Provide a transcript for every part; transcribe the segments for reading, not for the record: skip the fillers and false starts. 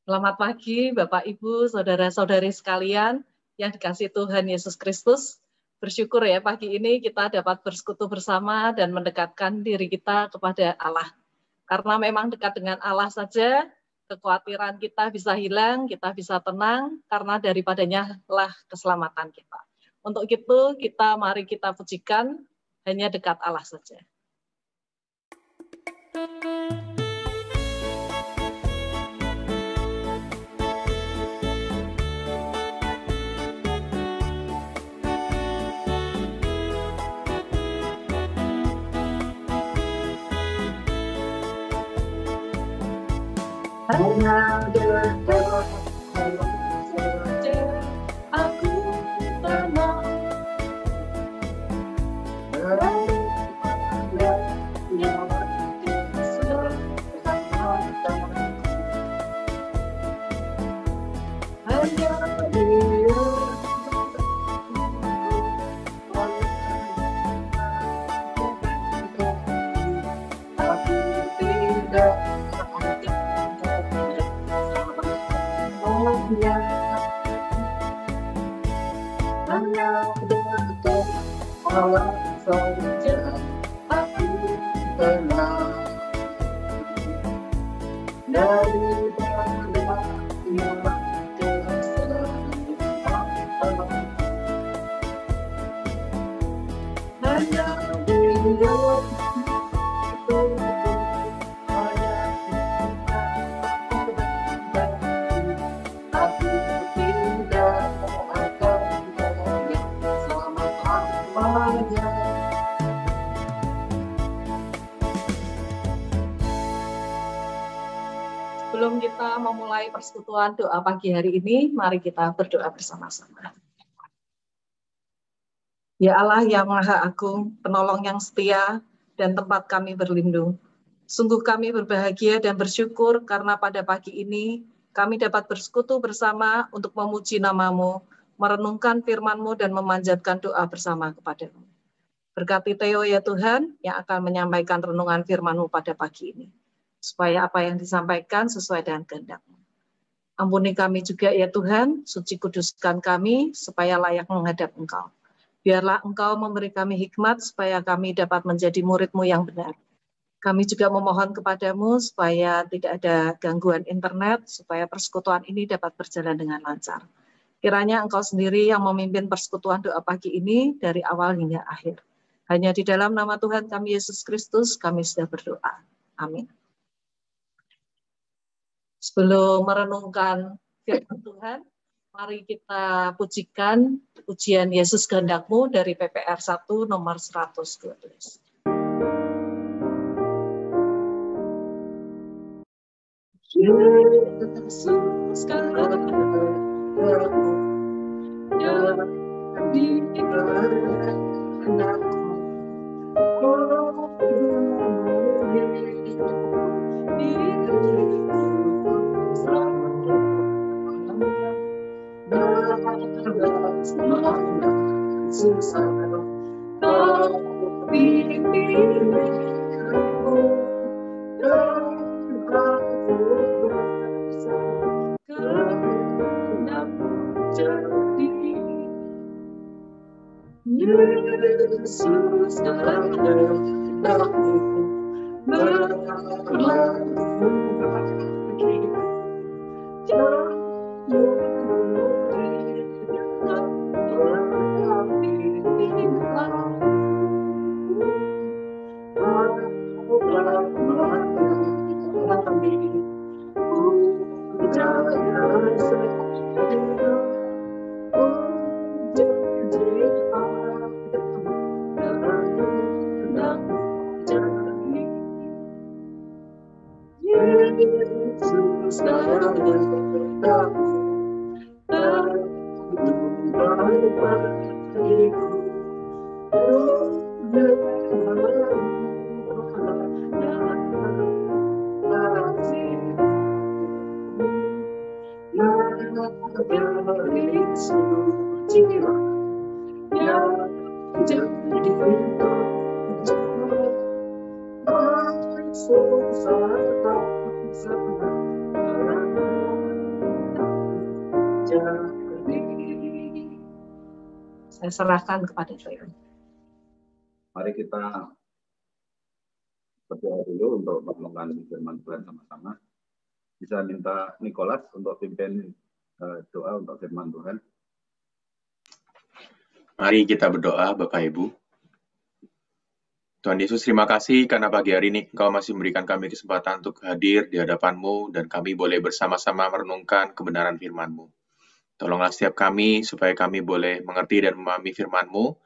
Selamat pagi Bapak Ibu, saudara-saudari sekalian yang dikasihi Tuhan Yesus Kristus. Bersyukur ya pagi ini kita dapat bersekutu bersama dan mendekatkan diri kita kepada Allah. Karena memang dekat dengan Allah saja, kekhawatiran kita bisa hilang, kita bisa tenang, karena daripadanya lah keselamatan kita. Untuk itu mari kita pujikan, hanya dekat Allah saja. Hanya dekat Allah saja, aku tenang. Berani pada nyawa keselamatan. Hanya Dia aku tidak hanya dekat Allah saja, aku tenang. Daripada nyawa keselamatan, hanya Dia Sebelum kita memulai persekutuan doa pagi hari ini, mari kita berdoa bersama-sama. Ya Allah yang Maha Agung, penolong yang setia dan tempat kami berlindung. Sungguh kami berbahagia dan bersyukur karena pada pagi ini kami dapat bersekutu bersama untuk memuji nama-Mu, merenungkan firman-Mu dan memanjatkan doa bersama kepada-Mu. Berkati Theo ya Tuhan yang akan menyampaikan renungan firman-Mu pada pagi ini, supaya apa yang disampaikan sesuai dengan kehendak-Mu. Ampuni kami juga ya Tuhan, suci kuduskan kami supaya layak menghadap Engkau. Biarlah Engkau memberi kami hikmat supaya kami dapat menjadi murid-Mu yang benar. Kami juga memohon kepadamu supaya tidak ada gangguan internet, supaya persekutuan ini dapat berjalan dengan lancar. Kiranya Engkau sendiri yang memimpin persekutuan doa pagi ini dari awal hingga akhir. Hanya di dalam nama Tuhan kami Yesus Kristus kami sudah berdoa. Amin. Sebelum merenungkan firman Tuhan, mari kita pujikan pujian Yesus kehendak-Mu dari PPR 1 nomor 112. Yesus kehendak-Mu yang dikehendakku, Yesus kehendakku Saya serahkan kepada Tuhan. Mari kita berdoa dulu untuk merenungkan firman Tuhan sama-sama. Bisa minta Nicholas untuk pimpin doa untuk firman Tuhan. Mari kita berdoa, Bapak Ibu. Tuhan Yesus, terima kasih karena pagi hari ini Engkau masih memberikan kami kesempatan untuk hadir di hadapan-Mu dan kami boleh bersama-sama merenungkan kebenaran firman-Mu. Tolonglah setiap kami supaya kami boleh mengerti dan memahami firman-Mu,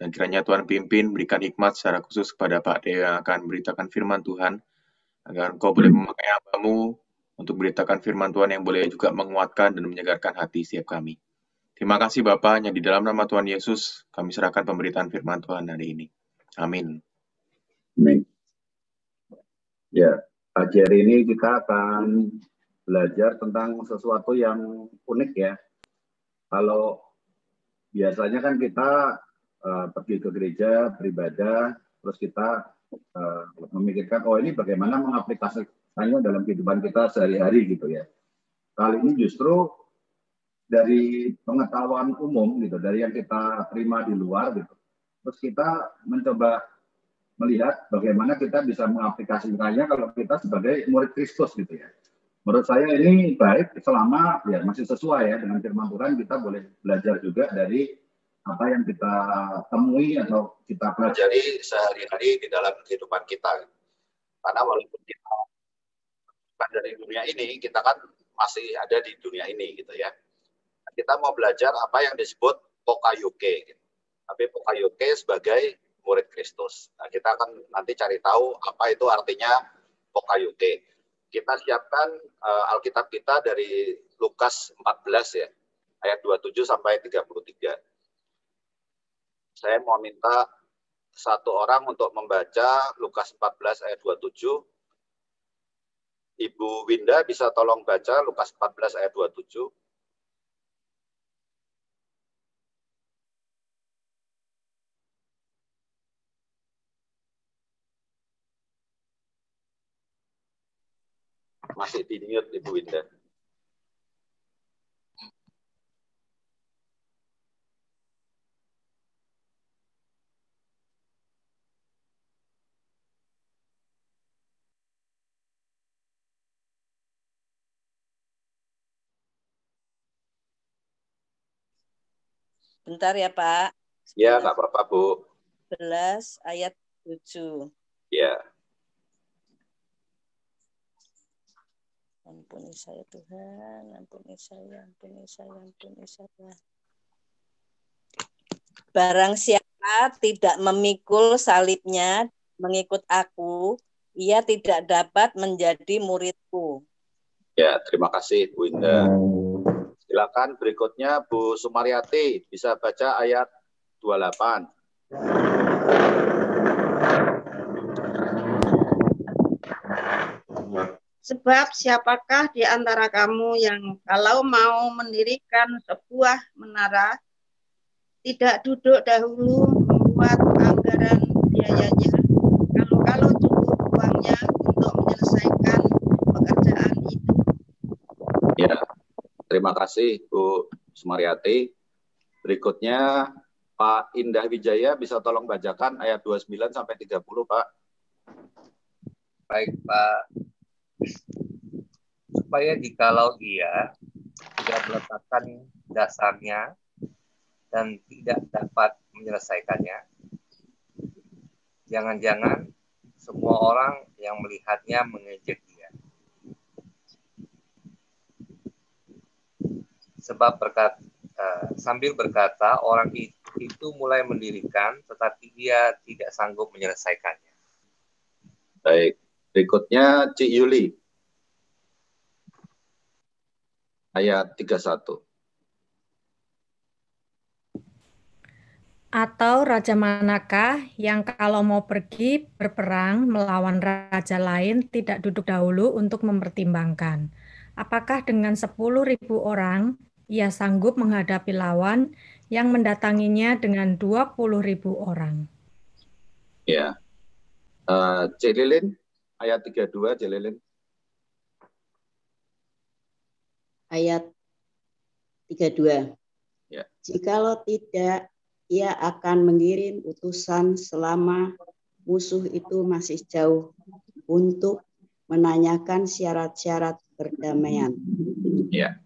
dan kiranya Tuhan pimpin, berikan hikmat secara khusus kepada Pak Dewa yang akan memberitakan firman Tuhan, agar Engkau boleh memakai hamba-Mu untuk beritakan firman Tuhan yang boleh juga menguatkan dan menyegarkan hati setiap kami. Terima kasih Bapa, yang di dalam nama Tuhan Yesus, kami serahkan pemberitaan firman Tuhan hari ini. Amin. Amin. Ya, pagi hari ini kita akan belajar tentang sesuatu yang unik ya. Kalau biasanya kan kita pergi ke gereja, beribadah, terus kita memikirkan, oh ini bagaimana mengaplikasikannya dalam kehidupan kita sehari-hari gitu ya. Kali ini justru dari pengetahuan umum gitu, dari yang kita terima di luar gitu. Terus kita mencoba melihat bagaimana kita bisa mengaplikasikannya kalau kita sebagai murid Kristus gitu ya. Menurut saya ini baik selama ya masih sesuai ya dengan firman Tuhan, kita boleh belajar juga dari apa yang kita temui atau kita pelajari sehari-hari di dalam kehidupan kita. Karena walaupun kita bukan dari dunia ini, kita kan masih ada di dunia ini gitu ya. Kita mau belajar apa yang disebut pokayoke. Tapi pokayoke sebagai murid Kristus. Nah, kita akan nanti cari tahu apa itu artinya pokayoke. Kita siapkan Alkitab kita dari Lukas 14 ya, ayat 27 sampai 33. Saya mau minta satu orang untuk membaca Lukas 14 ayat 27. Ibu Winda bisa tolong baca Lukas 14 ayat 27. Masih di mute Ibu Winda. Bentar ya Pak. Ya, nggak apa-apa Bu. 11 ayat 7. Ya. Ampuni saya Tuhan, ampuni saya, ampuni saya, ampuni saya. Barang siapa tidak memikul salibnya, mengikut aku, ia tidak dapat menjadi muridku. Ya, terima kasih Bu Indah. Silakan berikutnya Bu Sumaryati, bisa baca ayat 28. Sebab siapakah di antara kamu yang kalau mau mendirikan sebuah menara, tidak duduk dahulu membuat anggaran biayanya, kalau cukup uangnya untuk menyelesaikan pekerjaan itu. Ya, terima kasih Bu Sumaryati. Berikutnya Pak Indah Wijaya, bisa tolong bacakan ayat 29 sampai 30, Pak. Baik, Pak. Supaya jikalau ia tidak meletakkan dasarnya dan tidak dapat menyelesaikannya, jangan-jangan semua orang yang melihatnya mengejek dia. Sebab sambil berkata, orang itu mulai mendirikan, tetapi dia tidak sanggup menyelesaikannya. Baik, berikutnya Cik Yuli. Ayat 31. Atau raja manakah yang kalau mau pergi berperang melawan raja lain tidak duduk dahulu untuk mempertimbangkan, apakah dengan 10.000 orang ia sanggup menghadapi lawan yang mendatanginya dengan 20.000 orang? Ya, Cik Lilin, ayat 32, Cik Lilin. Ayat 32. Ya. Jikalau tidak ia akan mengirim utusan selama musuh itu masih jauh untuk menanyakan syarat-syarat perdamaian. Ya.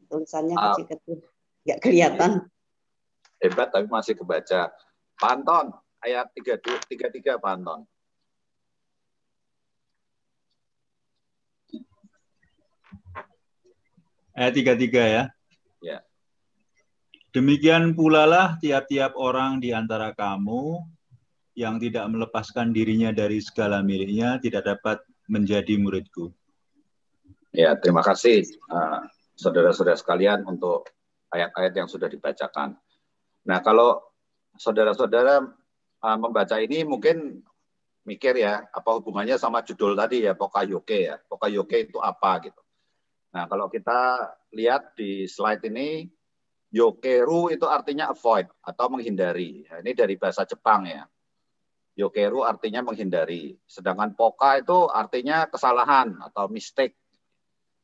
Tulisannya kecil-kecil, nggak kelihatan. Hebat tapi masih kebaca. Pak Anton, ayat 33 Pak Anton. Ayat 33 ya. Ya. Demikian pula lah tiap-tiap orang di antara kamu yang tidak melepaskan dirinya dari segala miliknya tidak dapat menjadi muridku. Ya, terima kasih saudara-saudara sekalian untuk ayat-ayat yang sudah dibacakan. Nah, kalau saudara-saudara membaca ini mungkin mikir ya, apa hubungannya sama judul tadi ya, Pokayoke ya. Pokayoke itu apa gitu. Nah, kalau kita lihat di slide ini, yokeru itu artinya avoid atau menghindari. Ya, ini dari bahasa Jepang ya. Yokeru artinya menghindari. Sedangkan poka itu artinya kesalahan atau mistake.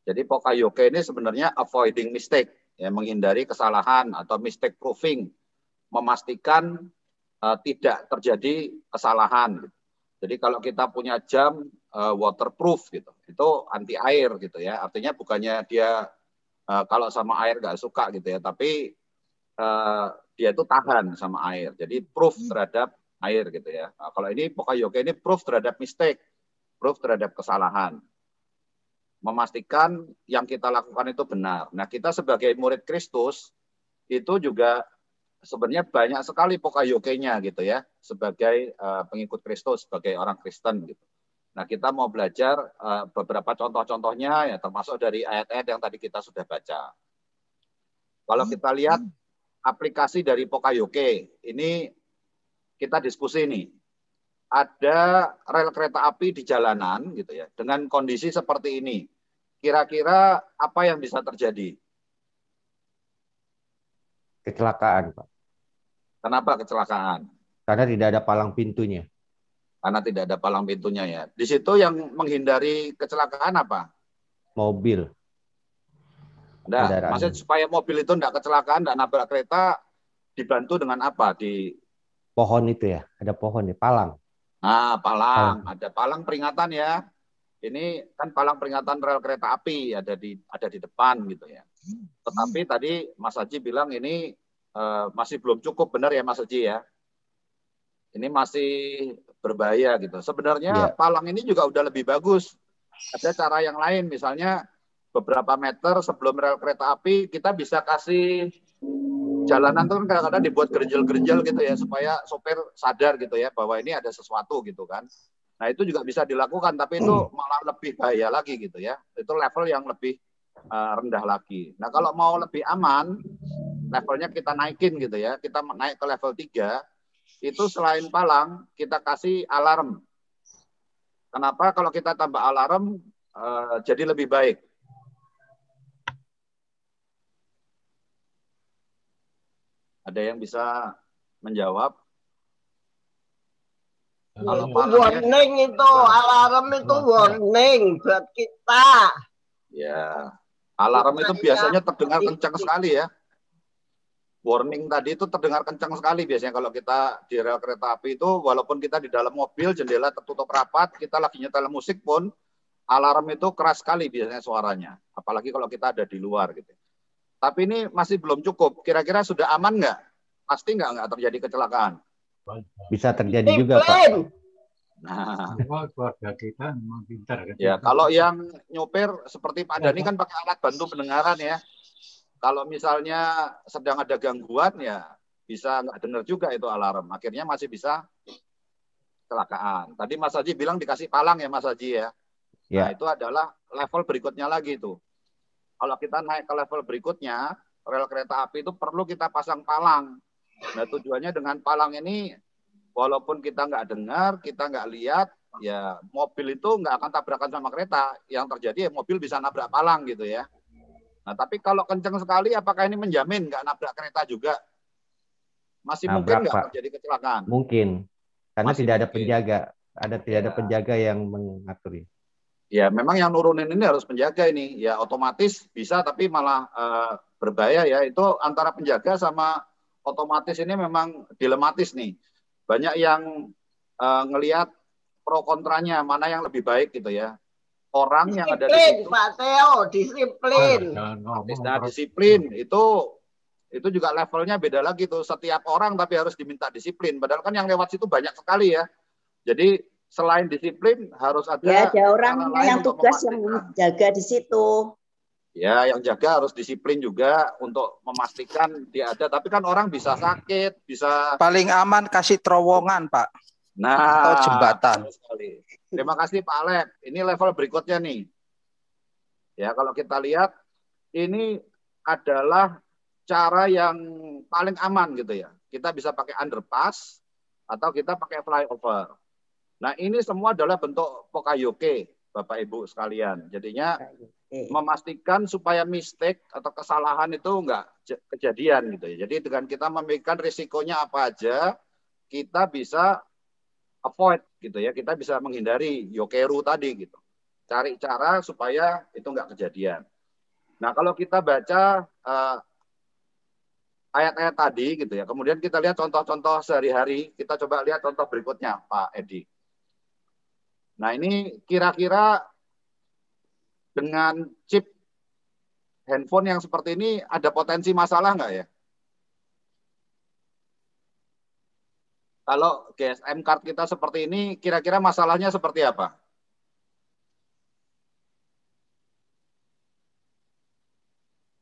Jadi pokayoke ini sebenarnya avoiding mistake, ya, menghindari kesalahan atau mistake proofing, memastikan tidak terjadi kesalahan. Jadi kalau kita punya jam waterproof gitu, itu anti air gitu ya. Artinya bukannya dia kalau sama air nggak suka gitu ya, tapi dia itu tahan sama air. Jadi proof terhadap air gitu ya. Nah, kalau ini pokayoke ini proof terhadap mistake, proof terhadap kesalahan. Memastikan yang kita lakukan itu benar. Nah, kita sebagai murid Kristus itu juga sebenarnya banyak sekali pokayoke-nya gitu ya, sebagai pengikut Kristus, sebagai orang Kristen gitu. Nah, kita mau belajar beberapa contoh-contohnya ya, termasuk dari ayat-ayat yang tadi kita sudah baca. Kalau kita lihat aplikasi dari pokayoke, ini kita diskusi nih. Ada rel kereta api di jalanan gitu ya, dengan kondisi seperti ini. Kira-kira apa yang bisa terjadi? Kecelakaan, Pak. Kenapa kecelakaan? Karena tidak ada palang pintunya. Karena tidak ada palang pintunya ya. Di situ yang menghindari kecelakaan apa? Mobil. Nah, maksud supaya mobil itu tidak kecelakaan, tidak nabrak kereta, dibantu dengan apa? Di pohon itu ya, ada pohon ya, palang. Nah, palang. Ada palang peringatan ya. Ini kan palang peringatan rel kereta api ada di depan gitu ya. Tetapi tadi Mas Haji bilang ini masih belum cukup, benar ya Mas Haji ya? Ini masih berbahaya gitu. Sebenarnya palang ini juga udah lebih bagus. Ada cara yang lain, misalnya beberapa meter sebelum rel kereta api kita bisa kasih jalanan itu kan kadang-kadang dibuat gerenjel-gerenjel gitu ya, supaya sopir sadar gitu ya bahwa ini ada sesuatu gitu kan. Nah, itu juga bisa dilakukan, tapi itu malah lebih bahaya lagi gitu ya. Itu level yang lebih rendah lagi. Nah, kalau mau lebih aman, levelnya kita naikin gitu ya. Kita naik ke level 3, itu selain palang, kita kasih alarm. Kenapa? Kalau kita tambah alarm, jadi lebih baik. Ada yang bisa menjawab? Kalau warning itu, alarm itu warning buat kita. Ya, alarm itu biasanya terdengar kencang sekali ya. Warning tadi itu terdengar kencang sekali biasanya kalau kita di rel kereta api itu, walaupun kita di dalam mobil, jendela tertutup rapat, kita lagi nyetel musik pun, alarm itu keras sekali biasanya suaranya. Apalagi kalau kita ada di luar gitu. Tapi ini masih belum cukup. Kira-kira sudah aman nggak? Pasti nggak terjadi kecelakaan. Bisa terjadi juga, Pak. Nah, keluarga kita memang pintar kan. Ya, kalau yang nyopir seperti Pak Dhani kan pakai alat bantu pendengaran ya. Kalau misalnya sedang ada gangguan ya bisa nggak dengar juga itu alarm. Akhirnya masih bisa kecelakaan. Tadi Mas Haji bilang dikasih palang ya Mas Haji ya. Nah, itu adalah level berikutnya lagi tuh. Kalau kita naik ke level berikutnya, rel kereta api itu perlu kita pasang palang. Nah, tujuannya dengan palang ini, walaupun kita nggak dengar, kita nggak lihat, ya mobil itu nggak akan tabrakan sama kereta. Yang terjadi ya mobil bisa nabrak palang gitu ya. Nah, tapi kalau kencang sekali, apakah ini menjamin nggak nabrak kereta juga? Masih mungkin nggak terjadi kecelakaan? Mungkin, karena tidak ada penjaga. Tidak ada penjaga yang mengatur. Ya, memang yang nurunin ini harus penjaga ini. Ya, otomatis bisa, tapi malah berbahaya ya. Itu antara penjaga sama otomatis ini memang dilematis nih. Banyak yang ngelihat pro kontranya, mana yang lebih baik gitu ya. Orang yang ada di situ, Pak Theo, disiplin. Nah, disiplin itu juga levelnya beda lagi tuh. Setiap orang tapi harus diminta disiplin. Padahal kan yang lewat situ banyak sekali ya. Jadi selain disiplin harus ada. Ya, ada orangnya yang tugas yang jaga di situ. Ya, yang jaga harus disiplin juga untuk memastikan dia ada. Tapi kan orang bisa sakit, bisa. Paling aman kasih terowongan, Pak. Nah, atau jembatan. Terima kasih Pak Alek. Ini level berikutnya nih. Ya, kalau kita lihat ini adalah cara yang paling aman gitu ya. Kita bisa pakai underpass atau kita pakai flyover. Nah, ini semua adalah bentuk Pokayoke, Bapak Ibu sekalian. Jadinya memastikan supaya mistake atau kesalahan itu enggak kejadian gitu ya. Jadi dengan kita memikirkan risikonya apa aja, kita bisa avoid gitu ya, kita bisa menghindari yokeru tadi gitu. Cari cara supaya itu enggak kejadian. Nah, kalau kita baca ayat-ayat tadi gitu ya, kemudian kita lihat contoh-contoh sehari-hari, kita coba lihat contoh berikutnya Pak Edi. Nah, ini kira-kira dengan chip handphone yang seperti ini ada potensi masalah nggak ya? Kalau GSM card kita seperti ini, kira-kira masalahnya seperti apa?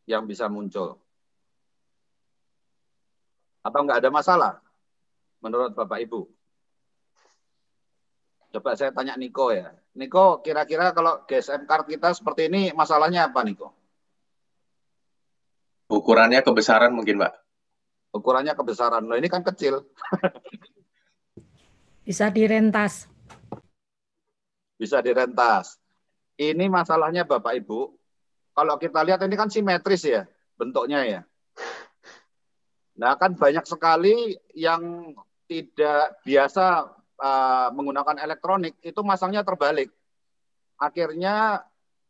Yang bisa muncul. Atau nggak ada masalah? Menurut Bapak Ibu? Coba saya tanya Niko ya. Niko, kira-kira kalau GSM card kita seperti ini, masalahnya apa Niko? Ukurannya kebesaran mungkin, Pak. Ukurannya kebesaran. Loh, ini kan kecil. Bisa direntas. Bisa direntas. Ini masalahnya Bapak Ibu. Kalau kita lihat ini kan simetris ya bentuknya ya. Nah kan banyak sekali yang tidak biasa menggunakan elektronik itu masangnya terbalik. Akhirnya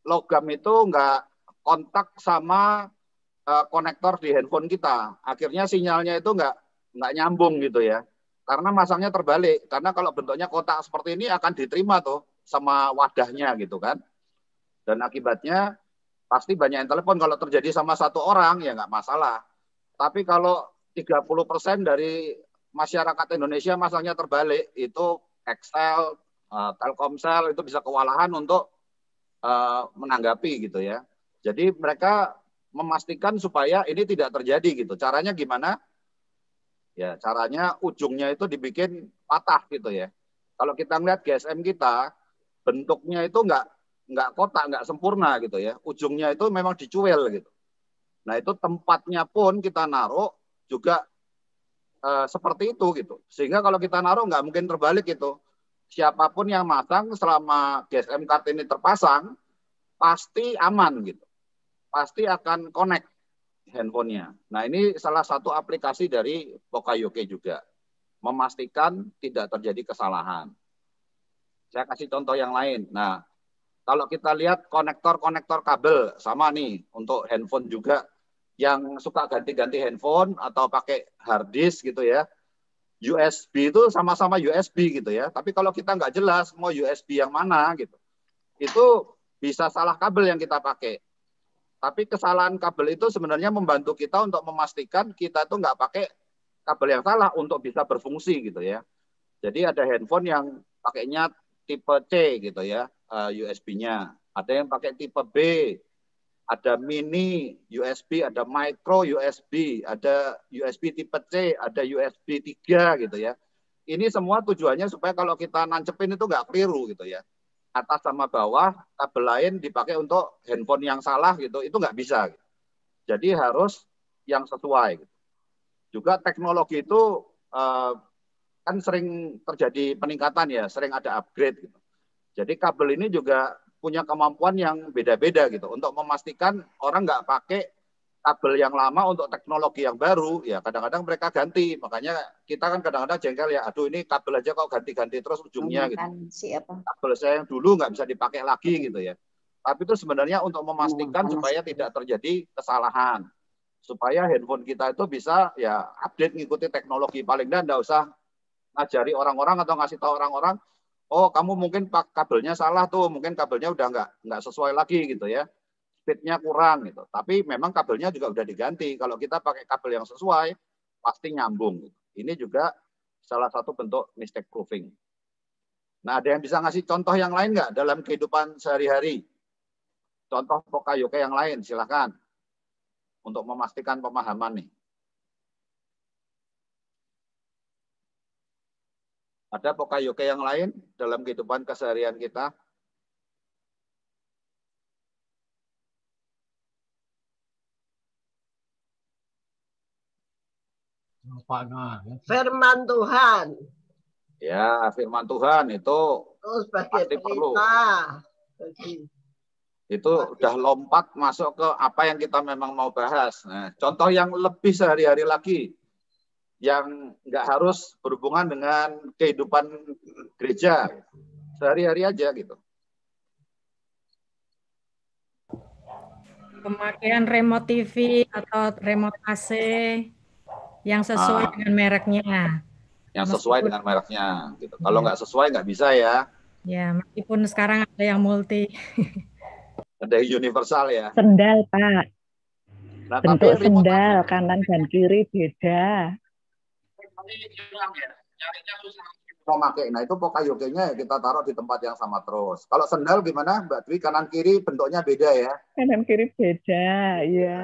logam itu nggak kontak sama konektor di handphone kita. Akhirnya sinyalnya itu nggak nyambung gitu ya. Karena masangnya terbalik. Karena kalau bentuknya kotak seperti ini akan diterima tuh sama wadahnya gitu kan. Dan akibatnya pasti banyak yang telepon. Kalau terjadi sama satu orang ya nggak masalah. Tapi kalau 30% dari masyarakat Indonesia masangnya terbalik, itu Excel, Telkomsel itu bisa kewalahan untuk menanggapi gitu ya. Jadi mereka memastikan supaya ini tidak terjadi gitu. Caranya gimana? Ya, caranya ujungnya itu dibikin patah gitu ya. Kalau kita ngeliat GSM kita, bentuknya itu nggak kotak, nggak sempurna gitu ya. Ujungnya itu memang dicuil gitu. Nah itu tempatnya pun kita naruh juga seperti itu gitu. Sehingga kalau kita naruh nggak mungkin terbalik gitu. Siapapun yang masang selama GSM card ini terpasang, pasti aman gitu. Pasti akan connect handphonenya. Nah ini salah satu aplikasi dari Pokayoke juga. Memastikan tidak terjadi kesalahan. Saya kasih contoh yang lain. Nah kalau kita lihat konektor-konektor kabel, sama nih untuk handphone juga. Yang suka ganti-ganti handphone atau pakai hard disk gitu ya. USB itu sama-sama USB gitu ya. Tapi kalau kita nggak jelas mau USB yang mana gitu. Itu bisa salah kabel yang kita pakai. Tapi kesalahan kabel itu sebenarnya membantu kita untuk memastikan kita itu nggak pakai kabel yang salah untuk bisa berfungsi gitu ya. Jadi ada handphone yang pakainya tipe C gitu ya, USB-nya. Ada yang pakai tipe B, ada mini USB, ada micro USB, ada USB tipe C, ada USB 3 gitu ya. Ini semua tujuannya supaya kalau kita nancepin itu nggak keliru gitu ya. Atas sama bawah, kabel lain dipakai untuk handphone yang salah gitu, itu nggak bisa. Gitu. Jadi harus yang sesuai. Gitu. Juga teknologi itu kan sering terjadi peningkatan ya, sering ada upgrade. Gitu. Jadi kabel ini juga punya kemampuan yang beda-beda gitu, untuk memastikan orang nggak pakai kabel yang lama untuk teknologi yang baru, ya kadang-kadang mereka ganti. Makanya kita kan kadang-kadang jengkel ya, aduh ini kabel aja kok ganti-ganti terus ujungnya gitu. Kabel saya yang dulu nggak bisa dipakai lagi gitu ya. Tapi itu sebenarnya untuk memastikan supaya tidak terjadi kesalahan. supaya handphone kita itu bisa ya update ngikuti teknologi. Paling enggak usah ngajari orang-orang atau ngasih tahu orang-orang, oh kamu mungkin kabelnya salah tuh, mungkin kabelnya udah nggak sesuai lagi gitu ya, speednya kurang gitu. Tapi memang kabelnya juga udah diganti. Kalau kita pakai kabel yang sesuai, pasti nyambung. Ini juga salah satu bentuk mistake proofing. Nah, ada yang bisa ngasih contoh yang lain nggak dalam kehidupan sehari-hari? Contoh Pokayoke yang lain, silakan. Untuk memastikan pemahaman nih. Ada Pokayoke yang lain dalam kehidupan keseharian kita? Firman Tuhan. Ya, firman Tuhan itu sebagai pasti perlu. perintah. Itu udah lompat masuk ke apa yang kita memang mau bahas. Nah, contoh yang lebih sehari-hari lagi, yang nggak harus berhubungan dengan kehidupan gereja, sehari-hari aja gitu. Pemakaian remote TV atau remote AC yang sesuai dengan mereknya. Yang sesuai dengan mereknya. Gitu. Kalau nggak sesuai nggak bisa ya. Ya, meskipun sekarang ada yang multi. Ada yang universal ya. Sendal, Pak. Nah, bentuk sendal kanan dan kiri beda. Memakai, nah itu Pokayoke-nya kita taruh di tempat yang sama terus. Kalau sendal gimana, Mbak Dwi? Kanan kiri bentuknya beda ya? Kanan kiri beda, ya.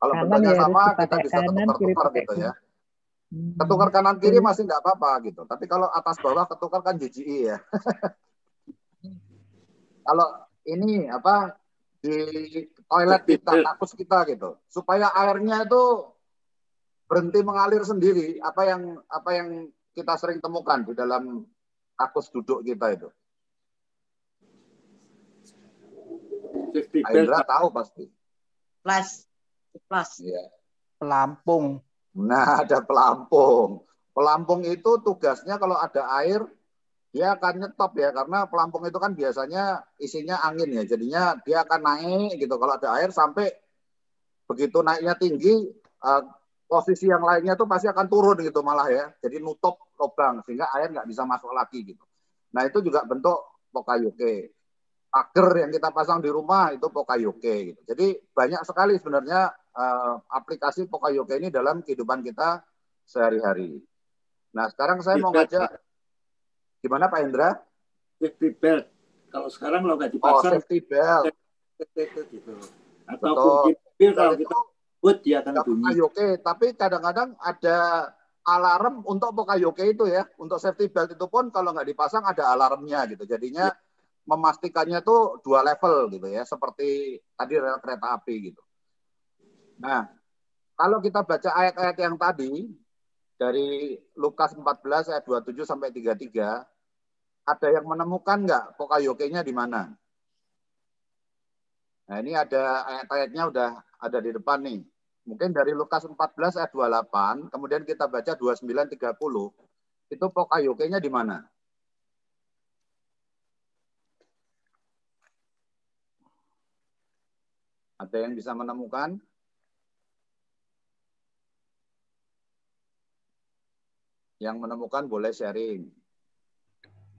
Kalau kanan bentuknya ya sama, kita bisa ketukar-tukar gitu ya. Ketukar kanan kiri masih nggak apa-apa gitu. Tapi kalau atas bawah ketukar kan JJI ya. Kalau ini apa di toilet di kampus kita gitu, supaya airnya itu berhenti mengalir sendiri. Apa yang kita sering temukan di dalam kakus duduk kita itu. Indra tahu pasti. Plus. Ya. Pelampung. Nah, ada pelampung. Pelampung itu tugasnya kalau ada air, dia akan nyetop ya, karena pelampung itu kan biasanya isinya angin ya, jadinya dia akan naik gitu kalau ada air, sampai begitu naiknya tinggi, posisi yang lainnya tuh pasti akan turun gitu malah ya, jadi nutup lubang sehingga air nggak bisa masuk lagi gitu. Nah itu juga bentuk Pokayoke. Pagar yang kita pasang di rumah itu Pokayoke gitu. Jadi banyak sekali sebenarnya aplikasi Pokayoke ini dalam kehidupan kita sehari-hari. Nah sekarang saya mau ngajak, gimana Pak Hendra? Safety belt. Kalau sekarang kalau nggak dipasang. Safety belt. Gitu. Atau mobil kalau kita buat dia akan bunyi. Pokayoke, tapi kadang-kadang ada alarm untuk Pokayoke itu ya. Untuk safety belt itu pun kalau nggak dipasang ada alarmnya gitu. Jadinya memastikannya tuh 2 level gitu ya. Seperti tadi rel kereta api gitu. Nah, kalau kita baca ayat-ayat yang tadi, dari Lukas 14 ayat 27 sampai 33, ada yang menemukan nggak Pokayoke-nya di mana? Nah, ini ada ayat-ayatnya udah ada di depan nih. Mungkin dari Lukas 14 ayat 28, kemudian kita baca 29 30, itu Pokayoke-nya di mana? Ada yang bisa menemukan? Yang menemukan boleh sharing.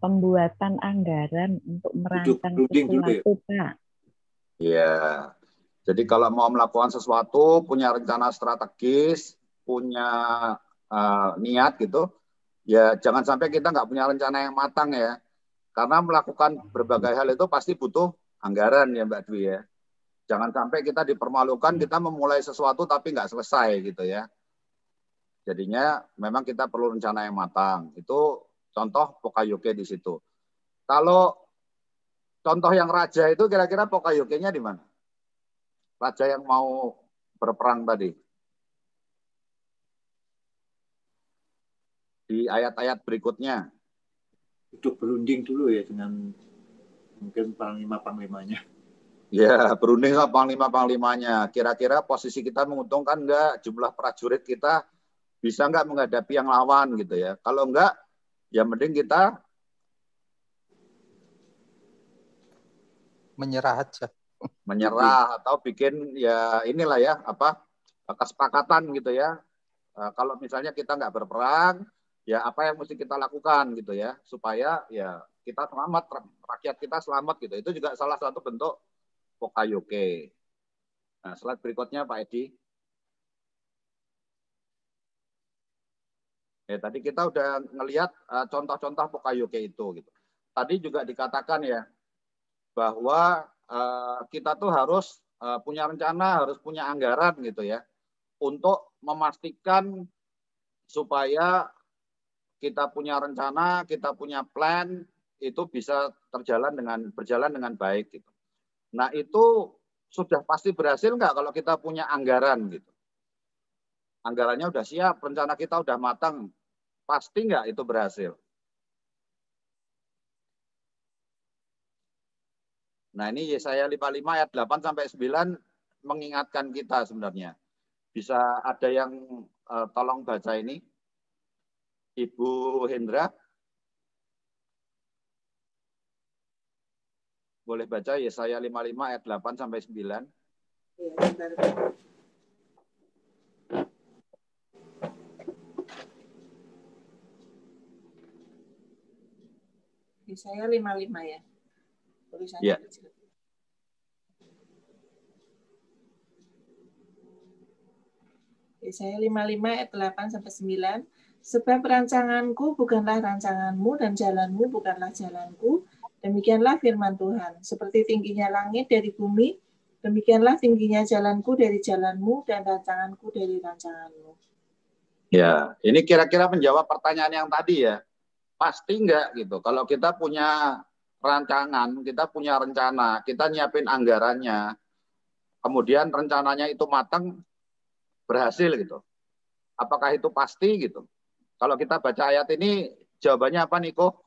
Pembuatan anggaran untuk merancang sesuatu, Pak. Iya. Jadi kalau mau melakukan sesuatu, punya rencana strategis, punya niat gitu, ya jangan sampai kita nggak punya rencana yang matang ya. Karena melakukan berbagai hal itu pasti butuh anggaran ya Mbak Dwi ya. Jangan sampai kita dipermalukan, kita memulai sesuatu tapi nggak selesai gitu ya. Jadinya memang kita perlu rencana yang matang. Itu contoh Pokayoke di situ. Kalau contoh yang raja itu kira-kira Pokayoke-nya di mana? Raja yang mau berperang tadi. Di ayat-ayat berikutnya. Duduk berunding dulu ya dengan mungkin panglima-panglimanya. Ya, berunding sama panglima-panglimanya. Kira-kira posisi kita menguntungkan enggak? Jumlah prajurit kita bisa nggak menghadapi yang lawan gitu ya. Kalau enggak, ya mending kita menyerah aja. Menyerah atau bikin ya inilah ya apa kesepakatan gitu ya. Kalau misalnya kita nggak berperang, ya apa yang mesti kita lakukan gitu ya, supaya ya kita selamat, rakyat kita selamat gitu. Itu juga salah satu bentuk Pokayoke. Nah, slide berikutnya Pak Edi. Tadi kita udah ngelihat contoh-contoh Pokayoke itu gitu. Tadi juga dikatakan ya bahwa kita tuh harus punya rencana, harus punya anggaran gitu ya, untuk memastikan supaya kita punya rencana, kita punya plan itu bisa berjalan dengan baik gitu. Nah, itu sudah pasti berhasil nggak kalau kita punya anggaran gitu? Anggarannya udah siap, rencana kita udah matang, pasti nggak itu berhasil? Nah, ini Yesaya 55 ayat 8 sampai 9 mengingatkan kita sebenarnya. Bisa ada yang tolong baca ini? Ibu Hendra? Boleh baca Yesaya 55 ayat 8 sampai 9. Yesaya 55 ya. Tulisannya Ya. kecil. Yesaya 55 ayat 8 sampai 9. Sebab rancanganku bukanlah rancanganmu dan jalanmu bukanlah jalanku. Demikianlah firman Tuhan. Seperti tingginya langit dari bumi, demikianlah tingginya jalanku dari jalanmu dan rancanganku dari rancanganmu. Ya, ini kira-kira menjawab pertanyaan yang tadi ya. Pasti enggak gitu. Kalau kita punya rancangan, kita punya rencana, kita nyiapin anggarannya, kemudian rencananya itu matang, berhasil gitu. Apakah itu pasti gitu? Kalau kita baca ayat ini, jawabannya apa Niko?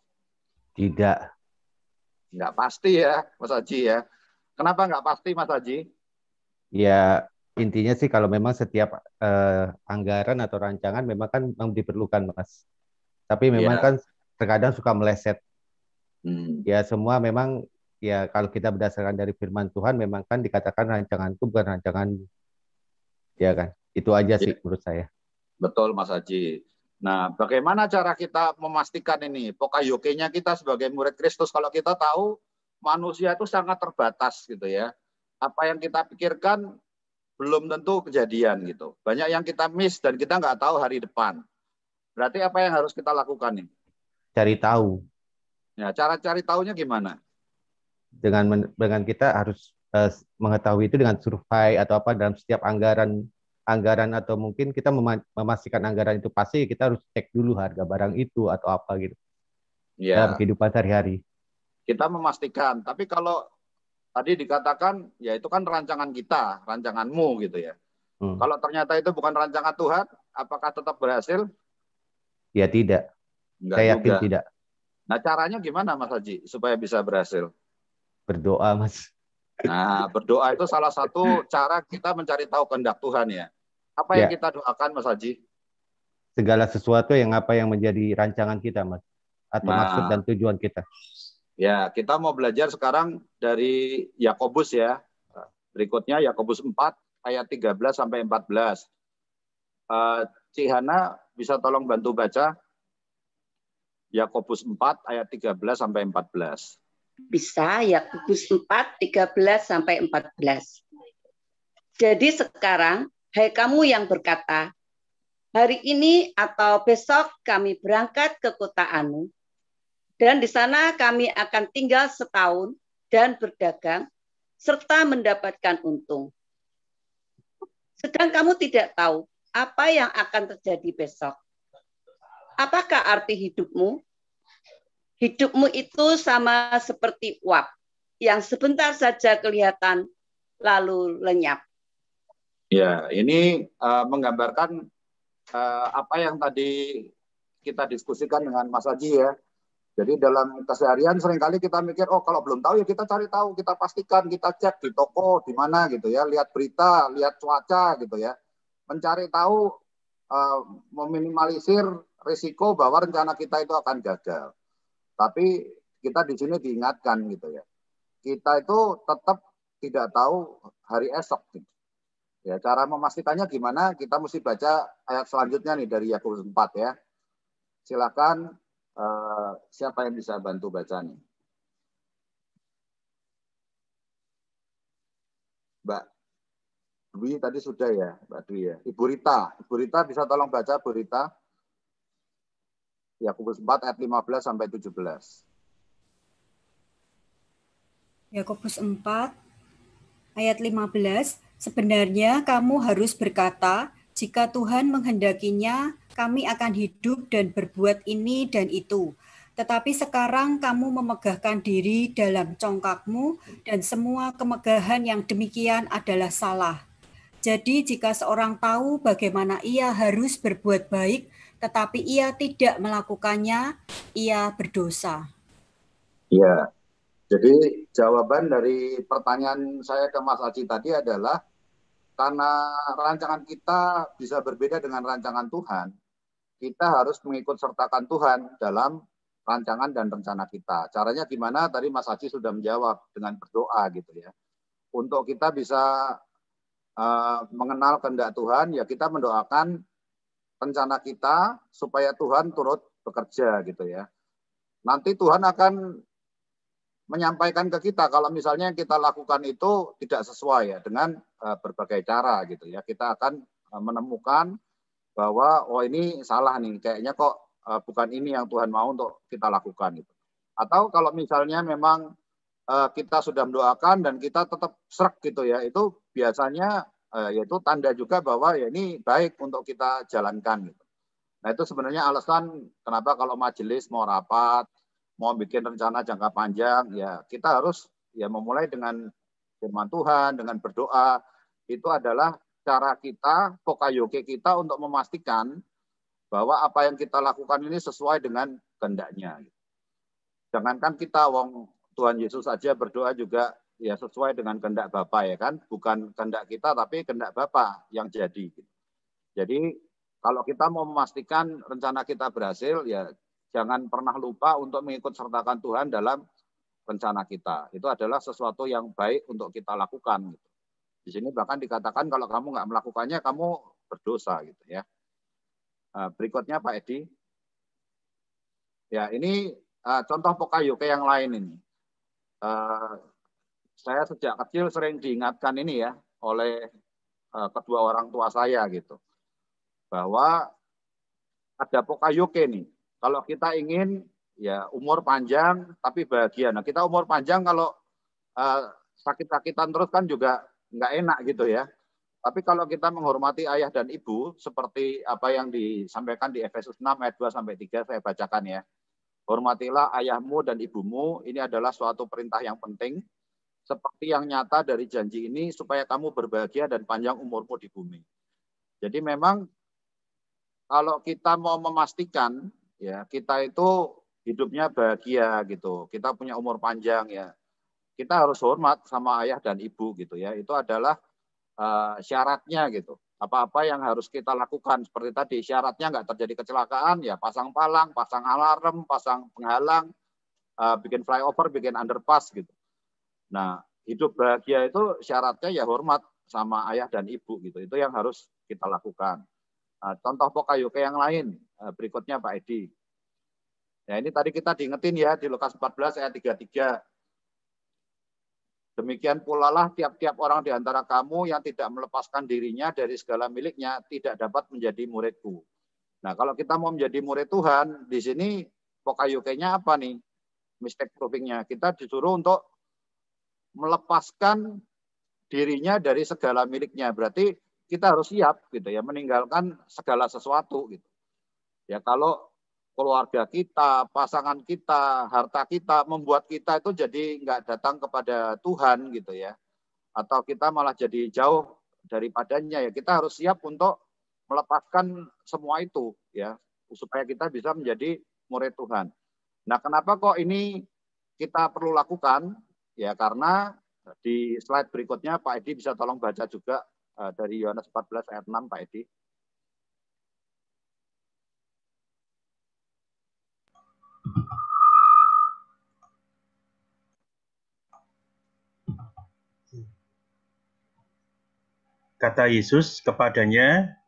Tidak. Enggak pasti ya, Mas Haji ya. Kenapa enggak pasti, Mas Haji? Ya, intinya sih kalau memang setiap anggaran atau rancangan memang kan diperlukan, Mas. Tapi memang kan terkadang suka meleset. Ya, semua memang ya kalau kita berdasarkan dari firman Tuhan memang kan dikatakan rancanganku bukan rancangan. Ya kan? Itu aja sih menurut saya. Betul, Mas Haji. Nah, bagaimana cara kita memastikan ini Pokayoke-nya kita sebagai murid Kristus? Kalau kita tahu manusia itu sangat terbatas gitu ya. Apa yang kita pikirkan belum tentu kejadian gitu. Banyak yang kita miss dan kita nggak tahu hari depan. Berarti apa yang harus kita lakukan nih? Cari tahu. Ya, cara cari tahunya gimana? Dengan kita harus mengetahui itu dengan survei atau apa dalam setiap anggaran atau mungkin kita memastikan anggaran itu pasti, kita harus cek dulu harga barang itu atau apa gitu. Ya. Dalam kehidupan sehari-hari. Kita memastikan, tapi kalau tadi dikatakan ya itu kan rancangan kita, rancanganmu gitu ya. Kalau ternyata itu bukan rancangan Tuhan, apakah tetap berhasil? Ya tidak. Enggak Saya juga. yakin tidak. Nah, caranya gimana Mas Haji supaya bisa berhasil? Berdoa, Mas. Nah, berdoa itu salah satu cara kita mencari tahu kehendak Tuhan ya. Apa yang kita doakan, Mas Haji? Segala sesuatu yang menjadi rancangan kita, Mas. Atau maksud dan tujuan kita. Ya, kita mau belajar sekarang dari Yakobus ya. Berikutnya Yakobus 4 ayat 13 sampai 14. Cik Hana bisa tolong bantu baca Yakobus 4 ayat 13 sampai 14. Bisa, Yakobus 4, 13 sampai 14. Jadi sekarang, hai kamu yang berkata, hari ini atau besok kami berangkat ke kota Anu, dan di sana kami akan tinggal setahun dan berdagang, serta mendapatkan untung. Sedang kamu tidak tahu apa yang akan terjadi besok. Apakah arti hidupmu? Hidupmu itu sama seperti uap yang sebentar saja kelihatan lalu lenyap. Ya, ini menggambarkan apa yang tadi kita diskusikan dengan Mas Haji ya. Jadi dalam keseharian seringkali kita mikir, oh kalau belum tahu ya kita cari tahu, kita pastikan, kita cek di toko, di mana gitu ya, lihat berita, lihat cuaca gitu ya. Mencari tahu, meminimalisir risiko bahwa rencana kita itu akan gagal. Tapi kita di sini diingatkan gitu ya. Kita itu tetap tidak tahu hari esok gitu. Ya, cara memastikannya gimana? Kita mesti baca ayat selanjutnya nih dari Yakobus 4 ya. Silakan siapa yang bisa bantu baca nih? Mbak Dwi tadi sudah ya, Mbak Dwi ya. Ibu Rita bisa tolong baca, Bu Rita. Yakobus 4 ayat 15 sampai 17. Yakobus 4 ayat 15, sebenarnya kamu harus berkata, jika Tuhan menghendakinya, kami akan hidup dan berbuat ini dan itu. Tetapi sekarang kamu memegahkan diri dalam congkakmu dan semua kemegahan yang demikian adalah salah. Jadi jika seorang tahu bagaimana ia harus berbuat baik, tetapi ia tidak melakukannya, ia berdosa. Ya, jadi jawaban dari pertanyaan saya ke Mas Aji tadi adalah karena rancangan kita bisa berbeda dengan rancangan Tuhan, kita harus mengikut sertakan Tuhan dalam rancangan dan rencana kita. Caranya gimana? Tadi Mas Aji sudah menjawab dengan berdoa gitu ya. Untuk kita bisa mengenal kehendak Tuhan, ya kita mendoakan rencana kita supaya Tuhan turut bekerja gitu ya. Nanti Tuhan akan menyampaikan ke kita kalau misalnya yang kita lakukan itu tidak sesuai ya dengan berbagai cara gitu ya. Kita akan menemukan bahwa oh ini salah nih, kayaknya kok bukan ini yang Tuhan mau untuk kita lakukan gitu. Atau kalau misalnya memang kita sudah mendoakan dan kita tetap srek gitu ya, itu biasanya yaitu tanda juga bahwa ya ini baik untuk kita jalankan gitu. Nah, itu sebenarnya alasan kenapa kalau majelis mau rapat, mau bikin rencana jangka panjang, ya kita harus ya memulai dengan firman Tuhan, dengan berdoa. Itu adalah cara kita, pokayoke kita untuk memastikan bahwa apa yang kita lakukan ini sesuai dengan kehendaknya. Jangankan kita, wong Tuhan Yesus saja berdoa juga ya sesuai dengan kehendak Bapa ya kan, bukan kehendak kita tapi kehendak Bapa yang jadi. Jadi kalau kita mau memastikan rencana kita berhasil, ya jangan pernah lupa untuk mengikut sertakan Tuhan dalam rencana kita. Itu adalah sesuatu yang baik untuk kita lakukan. Di sini bahkan dikatakan kalau kamu nggak melakukannya, kamu berdosa gitu ya. Berikutnya Pak Edi. Ya ini contoh pokayoke yang lain ini. Saya sejak kecil sering diingatkan ini ya oleh kedua orang tua saya gitu. Bahwa ada pokayoke nih. Kalau kita ingin ya umur panjang tapi bahagia. Nah kita umur panjang kalau sakit-sakitan terus kan juga nggak enak gitu ya. Tapi kalau kita menghormati ayah dan ibu seperti apa yang disampaikan di Efesus 6 ayat 2 sampai 3 saya bacakan ya. Hormatilah ayahmu dan ibumu, ini adalah suatu perintah yang penting seperti yang nyata dari janji ini supaya kamu berbahagia dan panjang umurmu di bumi. Jadi memang kalau kita mau memastikan ya kita itu hidupnya bahagia gitu, kita punya umur panjang ya, kita harus hormat sama ayah dan ibu gitu ya. Itu adalah syaratnya gitu. Apa-apa yang harus kita lakukan seperti tadi syaratnya nggak terjadi kecelakaan ya pasang palang, pasang alarm, pasang penghalang, bikin flyover, bikin underpass gitu. Nah hidup bahagia itu syaratnya ya hormat sama ayah dan ibu gitu. Itu yang harus kita lakukan. Contoh pokayoke yang lain berikutnya Pak Edi. Ya ini tadi kita diingetin ya di Lukas 14 ayat 33. Demikian pula lah tiap-tiap orang di antara kamu yang tidak melepaskan dirinya dari segala miliknya tidak dapat menjadi muridku. Nah kalau kita mau menjadi murid Tuhan, di sini pokayoke-nya apa nih? Mistake proofing-nya. Kita disuruh untuk melepaskan dirinya dari segala miliknya. Berarti kita harus siap gitu ya, meninggalkan segala sesuatu gitu. Ya kalau keluarga kita, pasangan kita, harta kita, membuat kita itu jadi nggak datang kepada Tuhan gitu ya. Atau kita malah jadi jauh daripadanya ya. Kita harus siap untuk melepaskan semua itu ya. Supaya kita bisa menjadi murid Tuhan. Nah kenapa kok ini kita perlu lakukan? Ya karena di slide berikutnya Pak Edi bisa tolong baca juga dari Yohanes 14 ayat 6 Pak Edi. Kata Yesus kepadanya,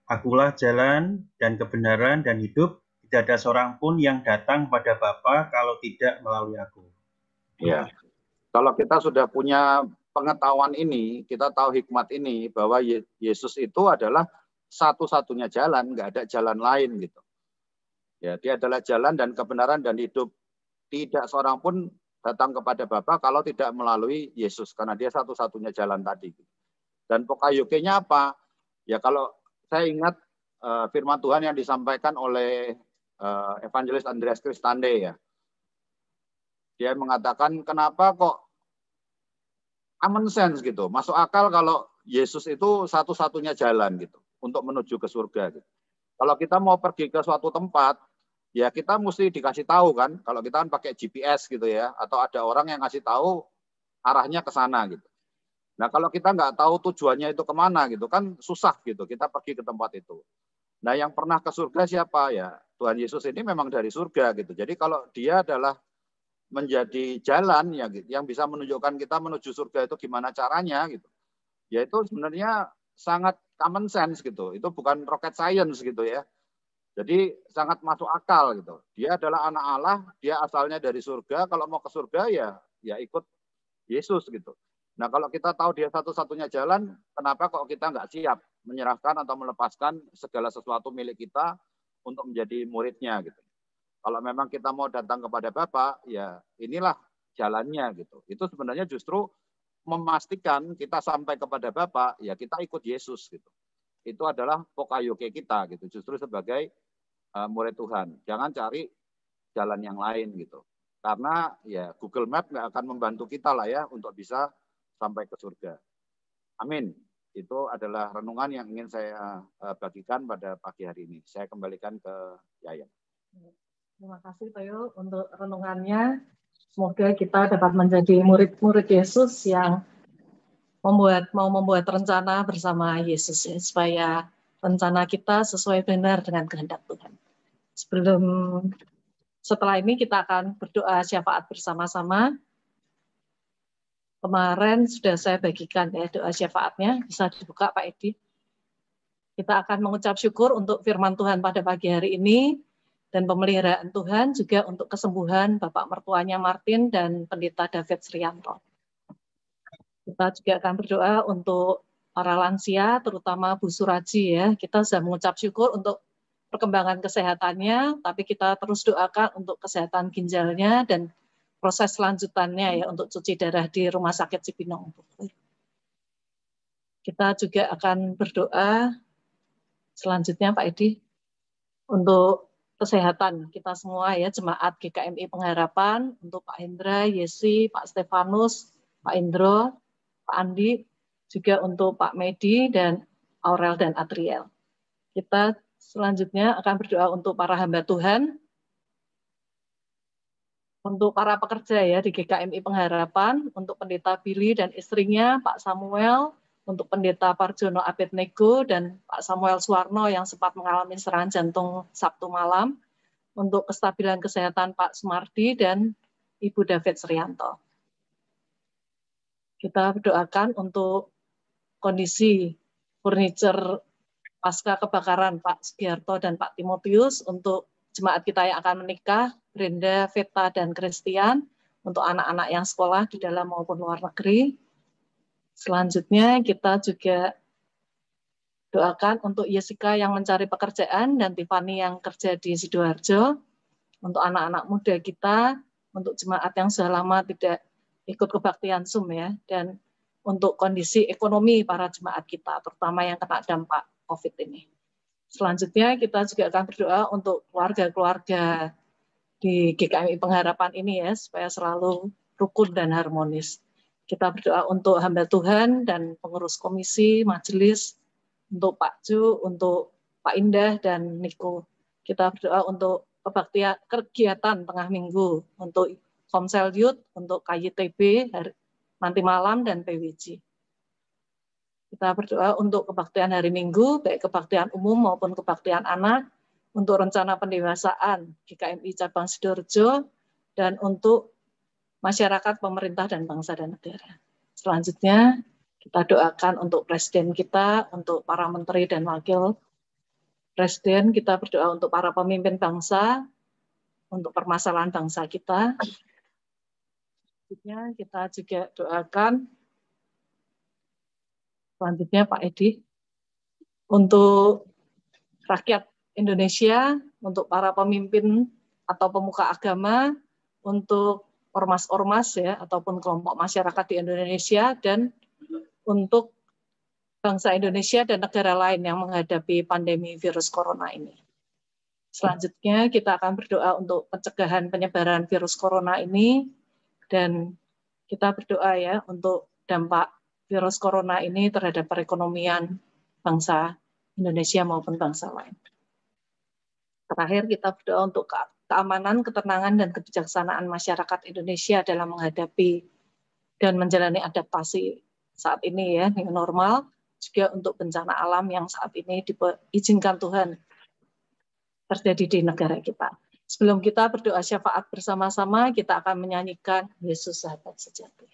Akulah jalan dan kebenaran dan hidup, tidak ada seorang pun yang datang pada Bapa kalau tidak melalui aku. Ya, kalau kita sudah punya pengetahuan ini, kita tahu hikmat ini, bahwa Yesus itu adalah satu-satunya jalan, nggak ada jalan lain gitu. Ya, dia adalah jalan dan kebenaran dan hidup. Tidak seorang pun datang kepada Bapa kalau tidak melalui Yesus, karena dia satu-satunya jalan tadi. Dan pokayoke-nya apa? Ya kalau saya ingat firman Tuhan yang disampaikan oleh Evangelis Andreas Kristande ya. Dia mengatakan kenapa kok common sense gitu, masuk akal kalau Yesus itu satu-satunya jalan gitu untuk menuju ke surga gitu. Kalau kita mau pergi ke suatu tempat, ya kita mesti dikasih tahu kan, kalau kita kan pakai GPS gitu ya, atau ada orang yang ngasih tahu arahnya ke sana gitu. Nah kalau kita nggak tahu tujuannya itu kemana gitu kan susah gitu, kita pergi ke tempat itu. Nah yang pernah ke surga siapa ya? Tuhan Yesus ini memang dari surga gitu. Jadi kalau dia adalah menjadi jalan ya, yang bisa menunjukkan kita menuju surga itu gimana caranya gitu. Ya itu sebenarnya sangat common sense gitu. Itu bukan rocket science gitu ya. Jadi sangat masuk akal gitu. Dia adalah anak Allah, dia asalnya dari surga. Kalau mau ke surga ya ikut Yesus gitu. Nah kalau kita tahu dia satu-satunya jalan, kenapa kok kita nggak siap menyerahkan atau melepaskan segala sesuatu milik kita untuk menjadi muridnya gitu. Kalau memang kita mau datang kepada Bapa, ya inilah jalannya gitu. Itu sebenarnya justru memastikan kita sampai kepada Bapa, ya kita ikut Yesus gitu. Itu adalah pokayoke kita gitu, justru sebagai murid Tuhan. Jangan cari jalan yang lain gitu. Karena ya Google Map nggak akan membantu kita lah ya untuk bisa sampai ke surga. Amin. Itu adalah renungan yang ingin saya bagikan pada pagi hari ini. Saya kembalikan ke Yayan. Terima kasih Toyo untuk renungannya. Semoga kita dapat menjadi murid-murid Yesus yang mau membuat rencana bersama Yesus ya, supaya rencana kita sesuai benar dengan kehendak Tuhan. Setelah ini kita akan berdoa syafaat bersama-sama. Kemarin sudah saya bagikan ya doa syafaatnya, bisa dibuka Pak Edi. Kita akan mengucap syukur untuk firman Tuhan pada pagi hari ini dan pemeliharaan Tuhan juga untuk kesembuhan Bapak mertuanya Martin dan Pendeta David Srianto. Kita juga akan berdoa untuk para lansia, terutama Bu Suraji ya. Kita sudah mengucap syukur untuk perkembangan kesehatannya, tapi kita terus doakan untuk kesehatan ginjalnya dan proses selanjutannya ya untuk cuci darah di Rumah Sakit Cipinang. Kita juga akan berdoa selanjutnya Pak Edi untuk kesehatan kita semua ya, jemaat GKMI Pengharapan, untuk Pak Hendra, Yesi, Pak Stefanus, Pak Indro, Pak Andi, juga untuk Pak Medi dan Aurel dan Adriel. Kita selanjutnya akan berdoa untuk para hamba Tuhan, untuk para pekerja ya di GKMI Pengharapan, untuk Pendeta Billy dan istrinya, Pak Samuel, untuk Pendeta Parjono Abednego dan Pak Samuel Suwarno yang sempat mengalami serangan jantung Sabtu malam, untuk kestabilan kesehatan Pak Sumardi dan Ibu David Srianto. Kita berdoakan untuk kondisi furniture pasca kebakaran Pak Sugiarto dan Pak Timotius, untuk jemaat kita yang akan menikah, Brenda, Veta, dan Christian, untuk anak-anak yang sekolah di dalam maupun luar negeri. Selanjutnya kita juga doakan untuk Jessica yang mencari pekerjaan dan Tiffany yang kerja di Sidoarjo, untuk anak-anak muda kita, untuk jemaat yang sudah lama tidak ikut kebaktian Zoom ya, dan untuk kondisi ekonomi para jemaat kita, terutama yang kena dampak COVID ini. Selanjutnya kita juga akan berdoa untuk keluarga-keluarga di GKMI Pengharapan ini ya, supaya selalu rukun dan harmonis. Kita berdoa untuk hamba Tuhan dan pengurus komisi, majelis, untuk Pak Ju, untuk Pak Indah dan Niko. Kita berdoa untuk kegiatan tengah minggu, untuk Komsel Youth, untuk KYTB nanti malam dan PWJ. Kita berdoa untuk kebaktian hari Minggu, baik kebaktian umum maupun kebaktian anak, untuk rencana pendewasaan GKMI Cabang Sidoarjo, dan untuk masyarakat, pemerintah, dan bangsa dan negara. Selanjutnya, Kita doakan untuk presiden kita, untuk para menteri dan wakil presiden, kita berdoa untuk para pemimpin bangsa, untuk permasalahan bangsa kita. Selanjutnya kita juga doakan, selanjutnya Pak Edi, untuk rakyat Indonesia, untuk para pemimpin atau pemuka agama, untuk ormas-ormas ya ataupun kelompok masyarakat di Indonesia, dan untuk bangsa Indonesia dan negara lain yang menghadapi pandemi virus corona ini. Selanjutnya kita akan berdoa untuk pencegahan penyebaran virus corona ini, dan kita berdoa ya untuk dampak virus corona ini terhadap perekonomian bangsa Indonesia maupun bangsa lain. Terakhir kita berdoa untuk keamanan, ketenangan, dan kebijaksanaan masyarakat Indonesia dalam menghadapi dan menjalani adaptasi saat ini ya, new normal, juga untuk bencana alam yang saat ini diizinkan Tuhan terjadi di negara kita. Sebelum kita berdoa syafaat bersama-sama, kita akan menyanyikan Yesus Sahabat Sejati.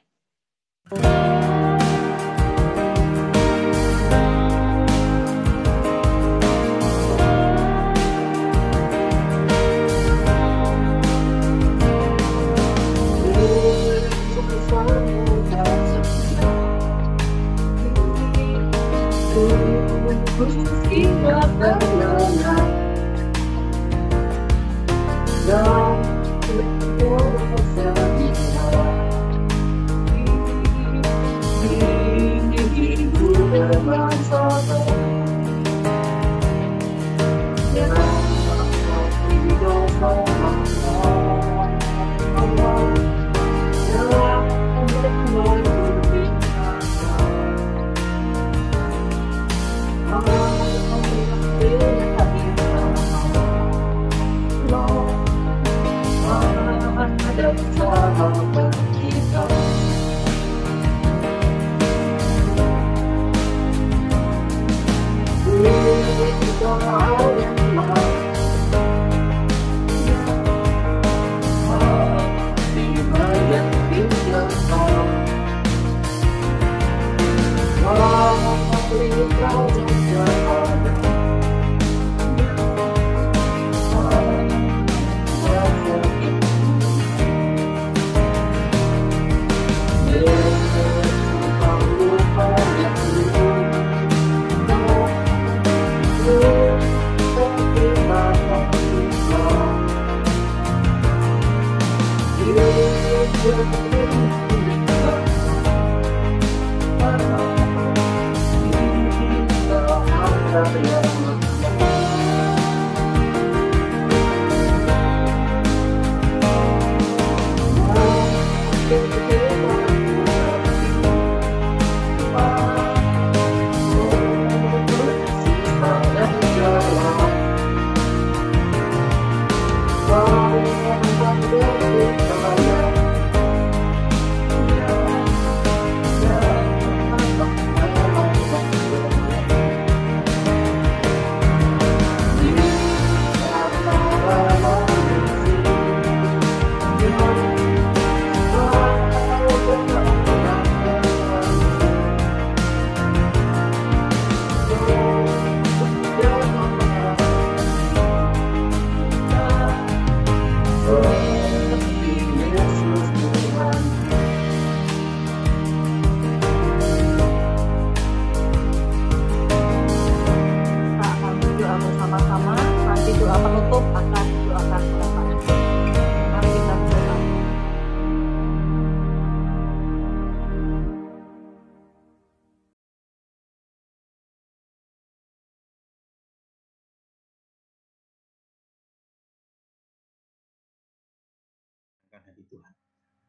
Tuhan.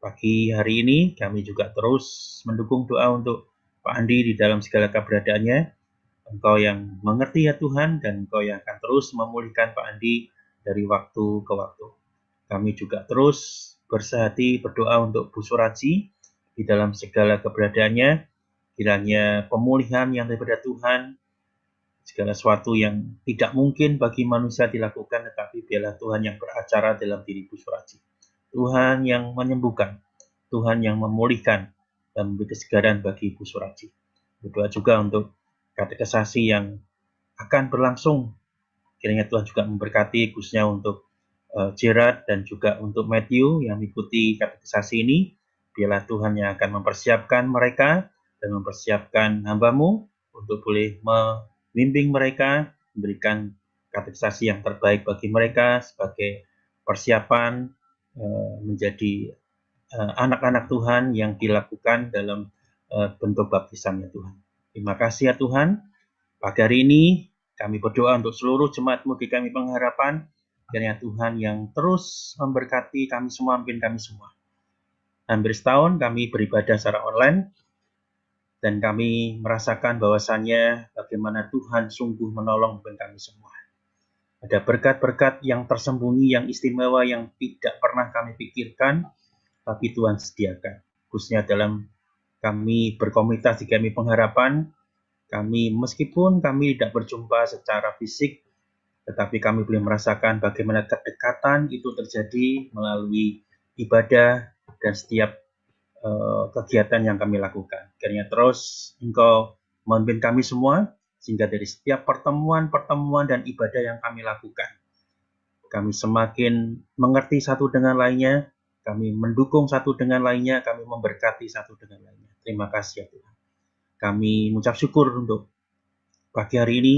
Pagi hari ini kami juga terus mendukung doa untuk Pak Andi di dalam segala keberadaannya. Engkau yang mengerti ya Tuhan, dan Engkau yang akan terus memulihkan Pak Andi dari waktu ke waktu. Kami juga terus bersehati berdoa untuk Bu Suraji di dalam segala keberadaannya. Kiranya pemulihan yang daripada Tuhan, segala sesuatu yang tidak mungkin bagi manusia dilakukan, tetapi biarlah Tuhan yang beracara dalam diri Bu Suraji. Tuhan yang menyembuhkan, Tuhan yang memulihkan, dan memberi kesegaran bagi Bu Suraji. Berdoa juga untuk katekisasi yang akan berlangsung. Kiranya Tuhan juga memberkati khususnya untuk Gerard dan juga untuk Matthew yang mengikuti katekisasi ini. Biarlah Tuhan yang akan mempersiapkan mereka dan mempersiapkan hamba-Mu untuk boleh membimbing mereka, memberikan katekisasi yang terbaik bagi mereka sebagai persiapan menjadi anak-anak Tuhan yang dilakukan dalam bentuk baptisannya Tuhan. Terima kasih ya Tuhan. Pagi hari ini kami berdoa untuk seluruh jemaat-Mu di kami pengharapan. Kiranya Tuhan yang terus memberkati kami semua, memimpin kami semua. Hampir setahun kami beribadah secara online, dan kami merasakan bahwasannya bagaimana Tuhan sungguh menolong kami semua. Ada berkat-berkat yang tersembunyi, yang istimewa, yang tidak pernah kami pikirkan, tapi Tuhan sediakan. Khususnya dalam kami berkomunitas di kami pengharapan, kami meskipun kami tidak berjumpa secara fisik, tetapi kami boleh merasakan bagaimana kedekatan itu terjadi melalui ibadah dan setiap kegiatan yang kami lakukan. Kiranya terus Engkau memimpin kami semua, sehingga dari setiap pertemuan dan ibadah yang kami lakukan, kami semakin mengerti satu dengan lainnya, kami mendukung satu dengan lainnya, kami memberkati satu dengan lainnya. Terima kasih ya Tuhan. Kami mengucap syukur untuk pagi hari ini.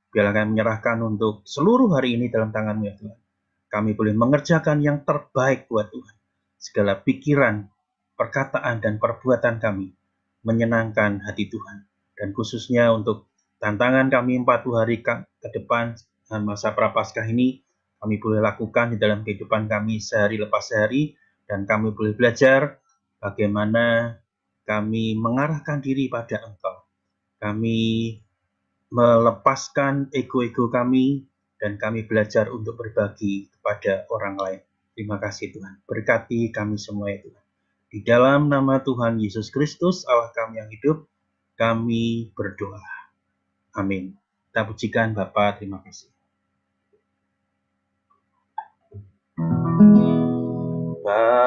Biarlah kami menyerahkan untuk seluruh hari ini dalam tangan-Mu ya Tuhan. Kami boleh mengerjakan yang terbaik buat Tuhan. Segala pikiran, perkataan, dan perbuatan kami menyenangkan hati Tuhan. Dan khususnya untuk tantangan kami 40 hari ke depan masa Prapaskah ini, kami boleh lakukan di dalam kehidupan kami sehari lepas sehari, dan kami boleh belajar bagaimana kami mengarahkan diri pada Engkau. Kami melepaskan ego-ego kami, dan kami belajar untuk berbagi kepada orang lain. Terima kasih Tuhan. Berkati kami semua ya Tuhan. Di dalam nama Tuhan Yesus Kristus, Allah kami yang hidup, kami berdoa. Amin. Kita pujikan Bapa, terima kasih. Bapa